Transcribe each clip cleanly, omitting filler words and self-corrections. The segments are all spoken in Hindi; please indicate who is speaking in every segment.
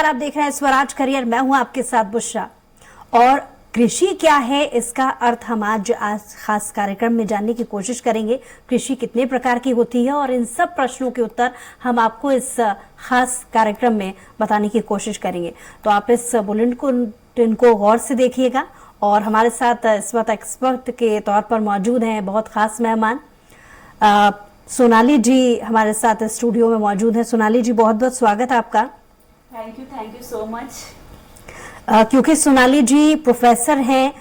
Speaker 1: नमस्कार, आप देख रहे हैं स्वराज करियर। मैं हूं आपके साथ बुशरा। और कृषि क्या है, इसका अर्थ हम आज खास कार्यक्रम में जानने की कोशिश करेंगे। कृषि कितने प्रकार की होती है और इन सब प्रश्नों के उत्तर हम आपको इस खास कार्यक्रम में बताने की कोशिश करेंगे। तो आप इस बुलेटिन को गौर से देखिएगा। और हमारे साथ इस वक्त एक्सपर्ट के तौर पर मौजूद हैं बहुत खास मेहमान सोनाली जी हमारे साथ स्टूडियो में मौजूद हैं। सोनाली जी, बहुत बहुत स्वागत है आपका।
Speaker 2: Thank you so much.
Speaker 1: क्योंकि सोनाली जी प्रोफेसर हैं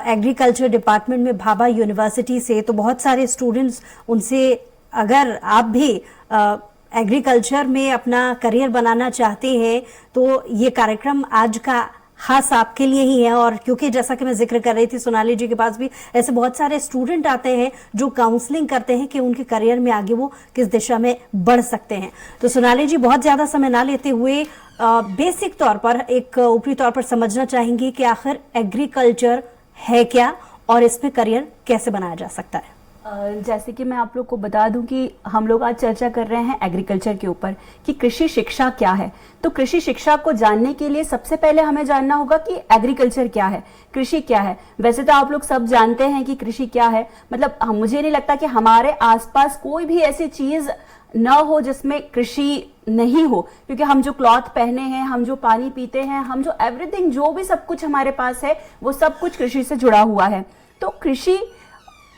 Speaker 1: एग्रीकल्चर डिपार्टमेंट में भाभा यूनिवर्सिटी से, तो बहुत सारे स्टूडेंट्स उनसे, अगर आप भी एग्रीकल्चर में अपना करियर बनाना चाहते हैं तो ये कार्यक्रम आज का खास आपके लिए ही है। और क्योंकि जैसा कि मैं जिक्र कर रही थी, सोनाली जी के पास भी ऐसे बहुत सारे स्टूडेंट आते हैं जो काउंसलिंग करते हैं कि उनके करियर में आगे वो किस दिशा में बढ़ सकते हैं। तो सोनाली जी, बहुत ज्यादा समय ना लेते हुए बेसिक तौर पर, एक ऊपरी तौर पर समझना चाहेंगी कि आखिर एग्रीकल्चर है क्या और इसमें करियर कैसे बनाया जा सकता है।
Speaker 2: जैसे कि मैं आप लोग को बता दूं कि हम लोग आज चर्चा कर रहे हैं एग्रीकल्चर के ऊपर कि कृषि शिक्षा क्या है। तो कृषि शिक्षा को जानने के लिए सबसे पहले हमें जानना होगा कि एग्रीकल्चर क्या है, कृषि क्या है। वैसे तो आप लोग सब जानते हैं कि कृषि क्या है, मतलब मुझे नहीं लगता कि हमारे आसपास कोई भी ऐसी चीज न हो जिसमें कृषि नहीं हो, क्योंकि हम जो क्लॉथ पहने हैं, हम जो पानी पीते हैं, हम जो एवरीथिंग, जो भी सब कुछ हमारे पास है वो सब कुछ कृषि से जुड़ा हुआ है। तो कृषि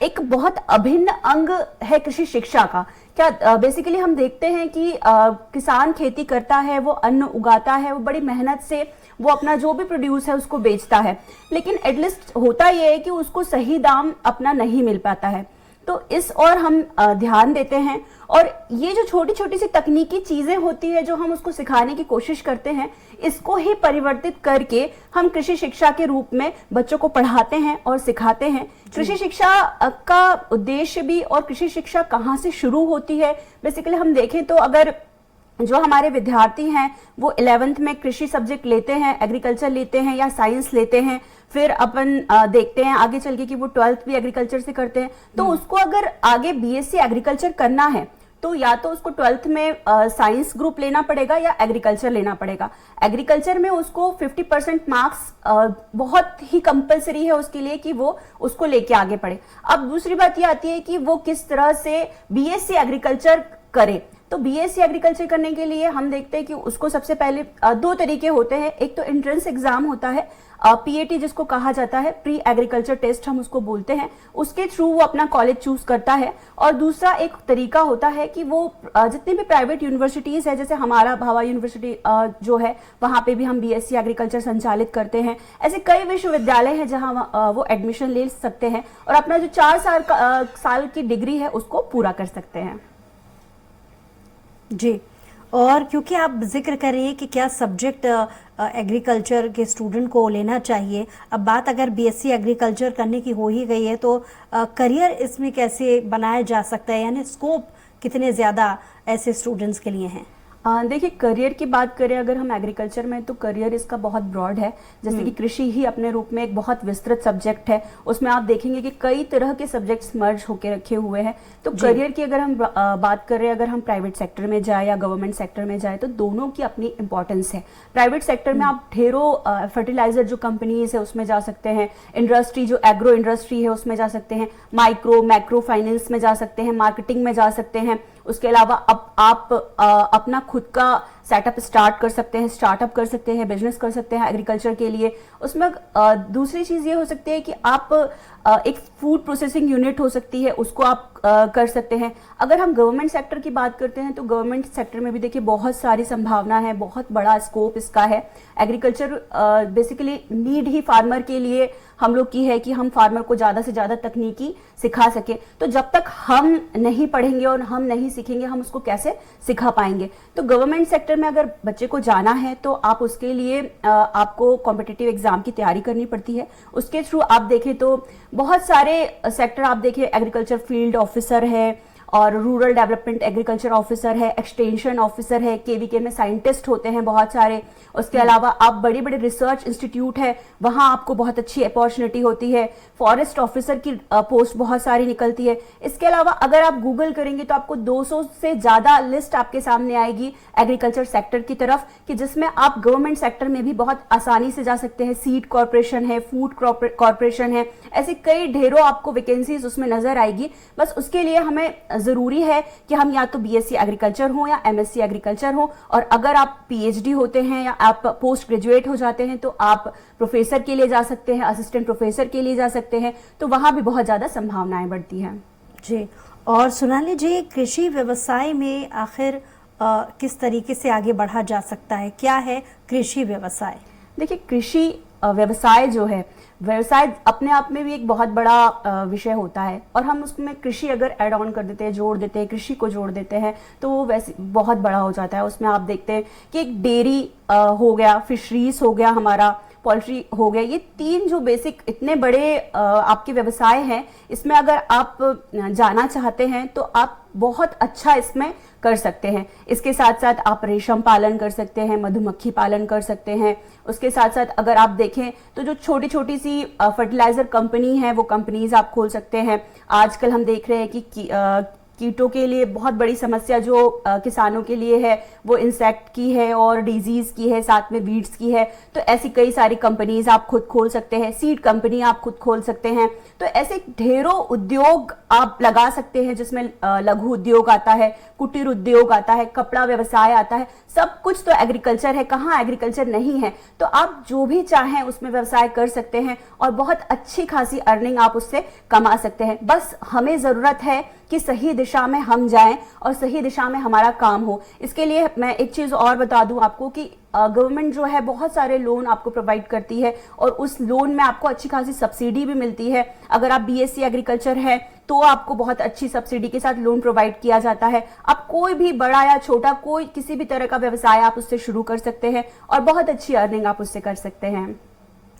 Speaker 2: एक बहुत अभिन्न अंग है कृषि शिक्षा का। क्या बेसिकली हम देखते हैं कि किसान खेती करता है, वो अन्न उगाता है, वो बड़ी मेहनत से वो अपना जो भी प्रोड्यूस है उसको बेचता है, लेकिन एटलीस्ट होता यह है कि उसको सही दाम अपना नहीं मिल पाता है। तो इस और हम ध्यान देते हैं। और ये जो छोटी छोटी सी तकनीकी चीजें होती है जो हम उसको सिखाने की कोशिश करते हैं, इसको ही परिवर्तित करके हम कृषि शिक्षा के रूप में बच्चों को पढ़ाते हैं और सिखाते हैं। कृषि शिक्षा का उद्देश्य भी, और कृषि शिक्षा कहाँ से शुरू होती है, बेसिकली हम देखें तो अगर जो हमारे विद्यार्थी हैं वो 11th में कृषि सब्जेक्ट लेते हैं, एग्रीकल्चर लेते हैं या साइंस लेते हैं, फिर अपन देखते हैं आगे चल के कि वो 12th भी एग्रीकल्चर से करते हैं, तो उसको अगर आगे बीएससी एग्रीकल्चर करना है तो या तो उसको 12th में साइंस ग्रुप लेना पड़ेगा या एग्रीकल्चर लेना पड़ेगा। एग्रीकल्चर में उसको 50% मार्क्स बहुत ही कंपलसरी है उसके लिए कि वो उसको लेके आगे पढ़े। अब दूसरी बात ये आती है कि वो किस तरह से बीएससी एग्रीकल्चर करे। तो बीएससी एग्रीकल्चर करने के लिए हम देखते हैं कि उसको सबसे पहले दो तरीके होते हैं। एक तो एंट्रेंस एग्जाम होता है, पीएटी जिसको कहा जाता है, प्री एग्रीकल्चर टेस्ट हम उसको बोलते हैं, उसके थ्रू वो अपना कॉलेज चूज करता है। और दूसरा एक तरीका होता है कि वो जितनी भी प्राइवेट यूनिवर्सिटीज है, जैसे हमारा भाभा यूनिवर्सिटी जो है, वहां पे भी हम बीएससी एग्रीकल्चर संचालित करते हैं। ऐसे कई विश्वविद्यालय हैं जहां वो एडमिशन ले सकते हैं और अपना जो 4 साल की डिग्री है उसको पूरा कर सकते हैं।
Speaker 1: जी, और क्योंकि आप जिक्र कर रही हैं कि क्या सब्जेक्ट एग्रीकल्चर के स्टूडेंट को लेना चाहिए, अब बात अगर बीएससी एग्रीकल्चर करने की हो ही गई है तो करियर इसमें कैसे बनाया जा सकता है, यानी स्कोप कितने ज़्यादा ऐसे स्टूडेंट्स के लिए हैं।
Speaker 2: देखिए, करियर की बात करें अगर हम एग्रीकल्चर में, तो करियर इसका बहुत ब्रॉड है। जैसे कि कृषि ही अपने रूप में एक बहुत विस्तृत सब्जेक्ट है, उसमें आप देखेंगे कि कई तरह के सब्जेक्ट्स मर्ज होके रखे हुए हैं। तो करियर की अगर हम बात करें, अगर हम प्राइवेट सेक्टर में जाए या गवर्नमेंट सेक्टर में जाए, तो दोनों की अपनी इंपॉर्टेंस है। प्राइवेट सेक्टर में आप ढेरों फर्टिलाइजर जो कंपनीज है उसमें जा सकते हैं, इंडस्ट्री जो एग्रो इंडस्ट्री है उसमें जा सकते हैं, माइक्रो मैक्रो फाइनेंस में जा सकते हैं, मार्केटिंग में जा सकते हैं। उसके अलावा आप अपना खुद का सेटअप स्टार्ट कर सकते हैं, स्टार्टअप कर सकते हैं, बिजनेस कर सकते हैं एग्रीकल्चर के लिए। उसमें दूसरी चीज ये हो सकती है कि आप एक फूड प्रोसेसिंग यूनिट हो सकती है, उसको आप कर सकते हैं। अगर हम गवर्नमेंट सेक्टर की बात करते हैं तो गवर्नमेंट सेक्टर में भी देखिए बहुत सारी संभावना है, बहुत बड़ा स्कोप इसका है। एग्रीकल्चर बेसिकली नीड ही फार्मर के लिए हम लोग की है कि हम फार्मर को ज्यादा से ज्यादा तकनीकी सिखा सके। तो जब तक हम नहीं पढ़ेंगे और हम नहीं सीखेंगे, हम उसको कैसे सिखा पाएंगे। तो गवर्नमेंट सेक्टर में अगर बच्चे को जाना है तो आप उसके लिए आपको कॉम्पिटिटिव एग्जाम की तैयारी करनी पड़ती है। उसके थ्रू आप देखें तो बहुत सारे सेक्टर आप देखिए, एग्रीकल्चर फील्ड ऑफिसर है, और रूरल डेवलपमेंट एग्रीकल्चर ऑफिसर है, एक्सटेंशन ऑफिसर है, केवीके में साइंटिस्ट होते हैं बहुत सारे। उसके अलावा आप बड़े बड़े रिसर्च इंस्टीट्यूट है, वहां आपको बहुत अच्छी अपॉर्चुनिटी होती है। फॉरेस्ट ऑफिसर की पोस्ट बहुत सारी निकलती है। इसके अलावा अगर आप गूगल करेंगे तो आपको 200 से ज्यादा लिस्ट आपके सामने आएगी एग्रीकल्चर सेक्टर की तरफ, कि जिसमें आप गवर्नमेंट सेक्टर में भी बहुत आसानी से जा सकते हैं। सीड कॉर्पोरेशन है, फूड कॉर्पोरेशन है, ऐसे कई ढेरों आपको वैकेंसीज उसमें नजर आएगी। बस उसके लिए हमें जरूरी है कि हम या तो बीएससी एग्रीकल्चर हो या एमएससी एग्रीकल्चर हो, और अगर आप पीएचडी होते हैं या आप पोस्ट ग्रेजुएट हो जाते हैं तो आप प्रोफेसर के लिए जा सकते हैं, असिस्टेंट प्रोफेसर के लिए जा सकते हैं। तो वहां भी बहुत ज्यादा संभावनाएं बढ़ती हैं।
Speaker 1: जी, और सोनाली जी, कृषि व्यवसाय में आखिर किस तरीके से आगे बढ़ा जा सकता है? क्या है कृषि व्यवसाय?
Speaker 2: देखिए, कृषि व्यवसाय जो है, व्यवसाय अपने आप में भी एक बहुत बड़ा विषय होता है, और हम उसमें कृषि अगर ऐड ऑन कर देते हैं, जोड़ देते हैं, कृषि को जोड़ देते हैं, तो वो वैसे बहुत बड़ा हो जाता है। उसमें आप देखते हैं कि एक डेयरी हो गया, फिशरीज हो गया, हमारा पोल्ट्री हो गया, ये 3 जो बेसिक इतने बड़े आपके व्यवसाय हैं, इसमें अगर आप जाना चाहते हैं तो आप बहुत अच्छा इसमें कर सकते हैं। इसके साथ साथ आप रेशम पालन कर सकते हैं, मधुमक्खी पालन कर सकते हैं। उसके साथ साथ अगर आप देखें तो जो छोटी छोटी सी फर्टिलाइजर कंपनी है, वो कंपनीज आप खोल सकते हैं। आजकल हम देख रहे हैं कि कीटों के लिए बहुत बड़ी समस्या जो किसानों के लिए है, वो इंसेक्ट की है और डिजीज की है, साथ में वीड्स की है। तो ऐसी कई सारी कंपनीज आप खुद खोल सकते हैं, सीड कंपनी आप खुद खोल सकते हैं। तो ऐसे ढेरों उद्योग आप लगा सकते हैं, जिसमें लघु उद्योग आता है, कुटीर उद्योग आता है, कपड़ा व्यवसाय आता है। सब कुछ तो एग्रीकल्चर है, कहाँ एग्रीकल्चर नहीं है? तो आप जो भी चाहें उसमें व्यवसाय कर सकते हैं और बहुत अच्छी खासी अर्निंग आप उससे कमा सकते हैं। बस हमें जरूरत है कि सही दिशा में हम जाएं और सही दिशा में हमारा काम हो। इसके लिए मैं एक चीज और बता दूं आपको कि गवर्नमेंट जो है बहुत सारे लोन आपको प्रोवाइड करती है, और उस लोन में आपको अच्छी खासी सब्सिडी भी मिलती है। अगर आप बीएससी एग्रीकल्चर है तो आपको बहुत अच्छी सब्सिडी के साथ लोन प्रोवाइड किया जाता है। आप कोई भी बड़ा या छोटा कोई किसी भी तरह का व्यवसाय आप उससे शुरू कर सकते हैं और बहुत अच्छी अर्निंग आप उससे कर सकते हैं।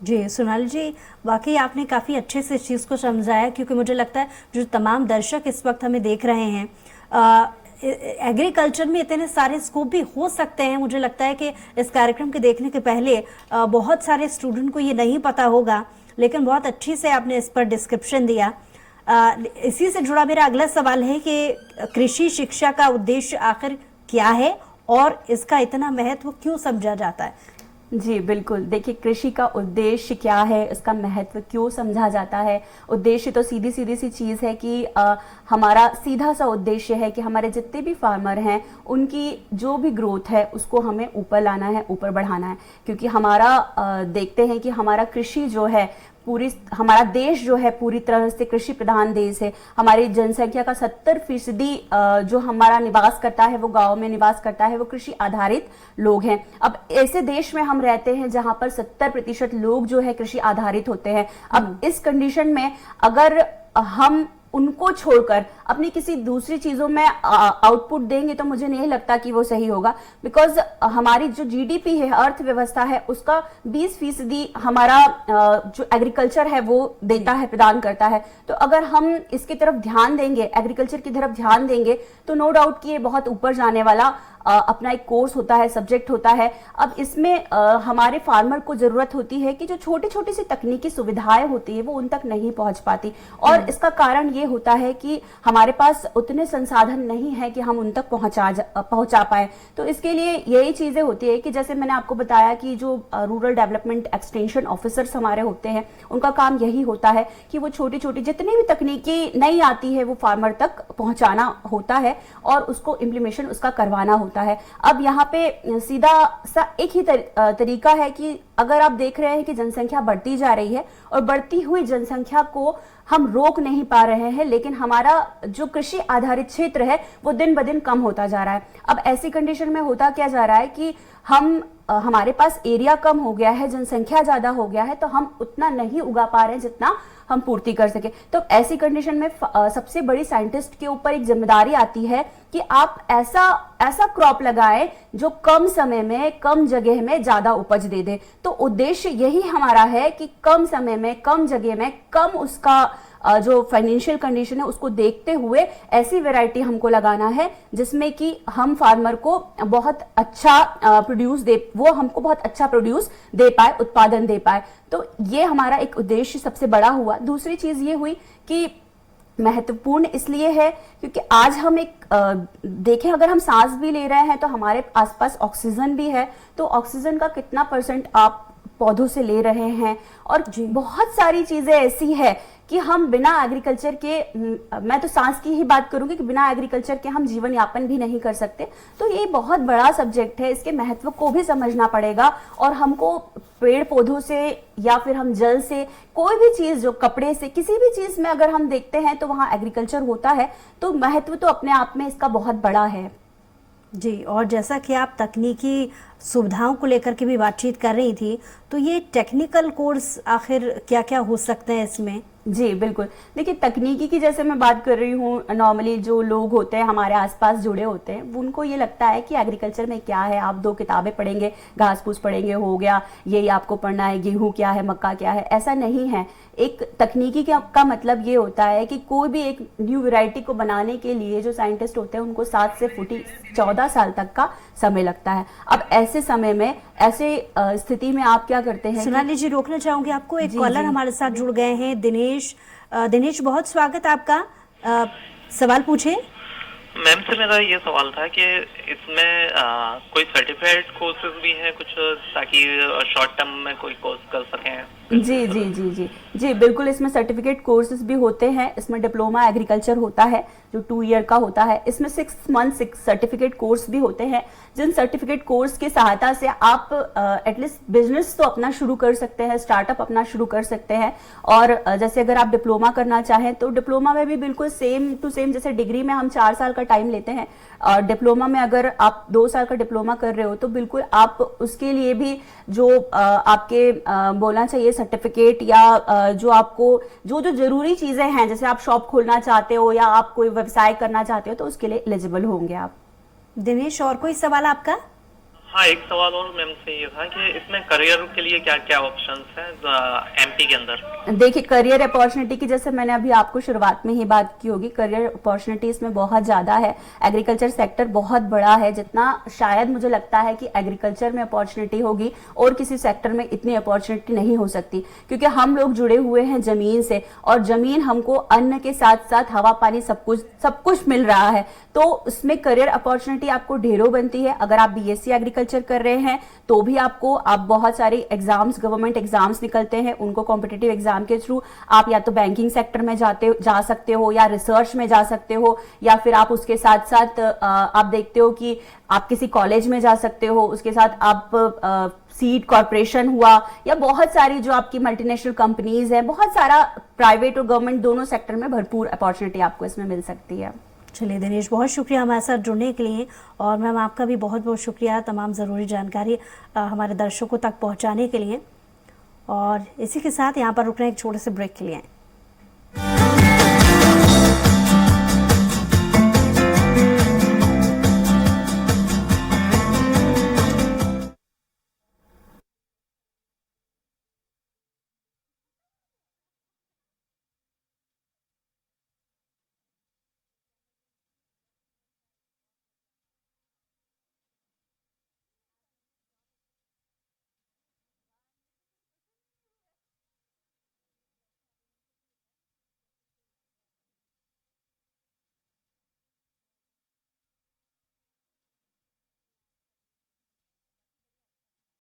Speaker 1: जी सोनाली जी, वाकई आपने काफ़ी अच्छे से इस चीज़ को समझाया, क्योंकि मुझे लगता है जो तमाम दर्शक इस वक्त हमें देख रहे हैं, एग्रीकल्चर में इतने सारे स्कोप भी हो सकते हैं। मुझे लगता है कि इस कार्यक्रम के देखने के पहले बहुत सारे स्टूडेंट को ये नहीं पता होगा, लेकिन बहुत अच्छी से आपने इस पर डिस्क्रिप्शन दिया। इसी से जुड़ा मेरा अगला सवाल है कि कृषि शिक्षा का उद्देश्य आखिर क्या है और इसका इतना महत्व क्यों समझा जाता है?
Speaker 2: जी बिल्कुल, देखिए, कृषि का उद्देश्य क्या है, इसका महत्व क्यों समझा जाता है? उद्देश्य तो सीधी सी चीज़ है कि हमारा सीधा सा उद्देश्य है कि हमारे जितने भी फार्मर हैं उनकी जो भी ग्रोथ है उसको हमें ऊपर लाना है, ऊपर बढ़ाना है। क्योंकि हमारा देखते हैं कि हमारा कृषि जो है, हमारा देश जो है पूरी तरह से कृषि प्रधान देश है। हमारी जनसंख्या का 70% जो हमारा निवास करता है, वो गांव में निवास करता है, वो कृषि आधारित लोग हैं। अब ऐसे देश में हम रहते हैं जहां पर 70% लोग जो है कृषि आधारित होते हैं। अब इस कंडीशन में अगर हम उनको छोड़कर अपनी किसी दूसरी चीजों में आउटपुट देंगे तो मुझे नहीं लगता कि वो सही होगा। बिकॉज हमारी जो जीडीपी है, अर्थव्यवस्था है, उसका 20% हमारा जो एग्रीकल्चर है वो देता है, प्रदान करता है। तो अगर हम इसकी तरफ ध्यान देंगे, एग्रीकल्चर की तरफ ध्यान देंगे, तो नो डाउट कि ये बहुत ऊपर जाने वाला अपना एक कोर्स होता है, सब्जेक्ट होता है। अब इसमें हमारे फार्मर को जरूरत होती है कि जो छोटी छोटी सी तकनीकी सुविधाएं होती है वो उन तक नहीं पहुंच पाती, और इसका कारण ये होता है कि हमारे पास उतने संसाधन नहीं है कि हम उन तक पहुंचा पाए। तो इसके लिए यही चीजें होती है कि जैसे मैंने आपको बताया कि जो रूरल डेवलपमेंट एक्सटेंशन ऑफिसर्स हमारे होते हैं, उनका काम यही होता है कि वो छोटी छोटी जितनी भी तकनीकी नहीं आती है वो फार्मर तक पहुंचाना होता है और उसको इम्प्लीमेशन उसका करवाना होता है। अब यहाँ पे सीधा सा एक ही तरीका है कि अगर आप देख रहे हैं कि जनसंख्या बढ़ती जा रही है और बढ़ती हुई जनसंख्या को हम रोक नहीं पा रहे हैं, लेकिन हमारा जो कृषि आधारित क्षेत्र है वो दिन ब दिन कम होता जा रहा है। अब ऐसी कंडीशन में होता क्या जा रहा है कि हमारे पास एरिया कम हो गया है, जनसंख्या ज्यादा हो गया है, तो हम उतना नहीं उगा पा रहे हैं जितना हम पूर्ति कर सके। तो ऐसी कंडीशन में सबसे बड़ी साइंटिस्ट के ऊपर एक जिम्मेदारी आती है कि आप ऐसा क्रॉप लगाएं जो कम समय में, कम जगह में ज्यादा उपज दे दे। तो उद्देश्य यही हमारा है कि कम समय में, कम जगह में, कम उसका जो फाइनेंशियल कंडीशन है उसको देखते हुए ऐसी वैरायटी हमको लगाना है जिसमें कि हम फार्मर को बहुत अच्छा प्रोड्यूस दे, वो हमको बहुत अच्छा प्रोड्यूस दे पाए, उत्पादन दे पाए। तो ये हमारा एक उद्देश्य सबसे बड़ा हुआ। दूसरी चीज ये हुई कि महत्वपूर्ण इसलिए है क्योंकि आज हम एक देखें, अगर हम सांस भी ले रहे हैं तो हमारे आसपास ऑक्सीजन भी है, तो ऑक्सीजन का कितना परसेंट आप पौधों से ले रहे हैं, और बहुत सारी चीजें ऐसी है कि हम बिना एग्रीकल्चर के, मैं तो सांस की ही बात करूंगी कि बिना एग्रीकल्चर के हम जीवन यापन भी नहीं कर सकते। तो ये बहुत बड़ा सब्जेक्ट है, इसके महत्व को भी समझना पड़ेगा, और हमको पेड़ पौधों से या फिर हम जल से, कोई भी चीज, जो कपड़े से, किसी भी चीज में अगर हम देखते हैं तो वहां एग्रीकल्चर होता है, तो महत्व तो अपने आप में इसका बहुत बड़ा है।
Speaker 1: जी, और जैसा कि आप तकनीकी सुविधाओं को लेकर के भी बातचीत कर रही थी, तो ये टेक्निकल कोर्स आखिर क्या क्या हो सकते हैं इसमें?
Speaker 2: जी बिल्कुल, देखिए तकनीकी की जैसे मैं बात कर रही हूँ, नॉर्मली जो लोग होते हैं हमारे आसपास जुड़े होते हैं, उनको ये लगता है कि एग्रीकल्चर में क्या है, आप 2 किताबें पढ़ेंगे, घास फूस पढ़ेंगे, हो गया, यही आपको पढ़ना है, गेहूं क्या है, मक्का क्या है, ऐसा नहीं है। एक तकनीकी का मतलब ये होता है कि कोई भी एक न्यू वैरायटी को बनाने के लिए जो साइंटिस्ट होते हैं उनको 7 से 14 साल तक का समय लगता है। अब ऐसे समय में, ऐसे स्थिति में आप क्या करते हैं?
Speaker 1: सोनाली जी, रोकना चाहूंगी आपको, एक कॉलर हमारे साथ जुड़ गए हैं, दिनेश। दिनेश, बहुत स्वागत आपका, सवाल पूछे।
Speaker 3: मैम से मेरा ये सवाल था कि इसमें कोई सर्टिफाइड कोर्सेज भी हैं कुछ, ताकि शॉर्ट टर्म में कोई कोर्स कर सकें?
Speaker 2: जी जी जी जी जी बिल्कुल, इसमें सर्टिफिकेट कोर्सेज भी होते हैं। इसमें डिप्लोमा एग्रीकल्चर होता है जो 2 ईयर का होता है। इसमें 6 मंथ 6 सर्टिफिकेट कोर्स भी होते हैं, जिन सर्टिफिकेट कोर्स की सहायता से आप एटलीस्ट बिजनेस तो अपना शुरू कर सकते हैं, स्टार्टअप अपना शुरू कर सकते हैं। और जैसे अगर आप डिप्लोमा करना चाहें तो डिप्लोमा में भी बिल्कुल सेम टू सेम, जैसे डिग्री में हम 4 साल का टाइम लेते हैं, और डिप्लोमा में अगर आप 2 साल का डिप्लोमा कर रहे हो तो बिल्कुल आप उसके लिए भी जो आपके बोलना चाहिए सर्टिफिकेट, या जो आपको जो जरूरी चीजें हैं, जैसे आप शॉप खोलना चाहते हो या आप कोई व्यवसाय करना चाहते हो, तो उसके लिए एलिजिबल होंगे आप।
Speaker 1: दिनेश, और कोई सवाल आपका?
Speaker 3: हाँ, एक सवाल और मैम से ये था कि इसमें करियर के लिए क्या क्या ऑप्शंस हैं एमपी के अंदर?
Speaker 2: देखिए, करियर अपॉर्चुनिटी की जैसे मैंने अभी आपको शुरुआत में ही बात की होगी, करियर अपॉर्चुनिटी इसमें बहुत ज्यादा है। एग्रीकल्चर सेक्टर बहुत बड़ा है, जितना शायद मुझे लगता है कि एग्रीकल्चर में अपॉर्चुनिटी होगी और किसी सेक्टर में इतनी अपॉर्चुनिटी नहीं हो सकती, क्योंकि हम लोग जुड़े हुए हैं जमीन से, और जमीन हमको अन्न के साथ साथ हवा पानी सब कुछ मिल रहा है। तो उसमें करियर अपॉर्चुनिटी आपको ढेरों बनती है। अगर आप बीएससी एग्रीकल्चर कर रहे हैं तो भी आप बहुत सारी एग्जाम्स, गवर्नमेंट एग्जाम्स निकलते हैं, उनको कॉम्पिटिटिव एग्जाम के थ्रू आप या तो बैंकिंग सेक्टर में जा सकते हो, या रिसर्च में जा सकते हो, या फिर आप उसके साथ साथ आप देखते हो कि आप किसी कॉलेज में जा सकते हो, उसके साथ आप सीड कॉर्पोरेशन हुआ, या बहुत सारी जो आपकी मल्टीनेशनल कंपनीज है, बहुत सारा प्राइवेट और गवर्नमेंट दोनों सेक्टर में भरपूर अपॉर्चुनिटी आपको इसमें मिल सकती है।
Speaker 1: चलिए दिनेश, बहुत शुक्रिया हमारे साथ जुड़ने के लिए, और मैम आपका भी बहुत बहुत शुक्रिया तमाम ज़रूरी जानकारी हमारे दर्शकों तक पहुंचाने के लिए। और इसी के साथ यहाँ पर रुक रहे हैं एक छोटे से ब्रेक के लिए।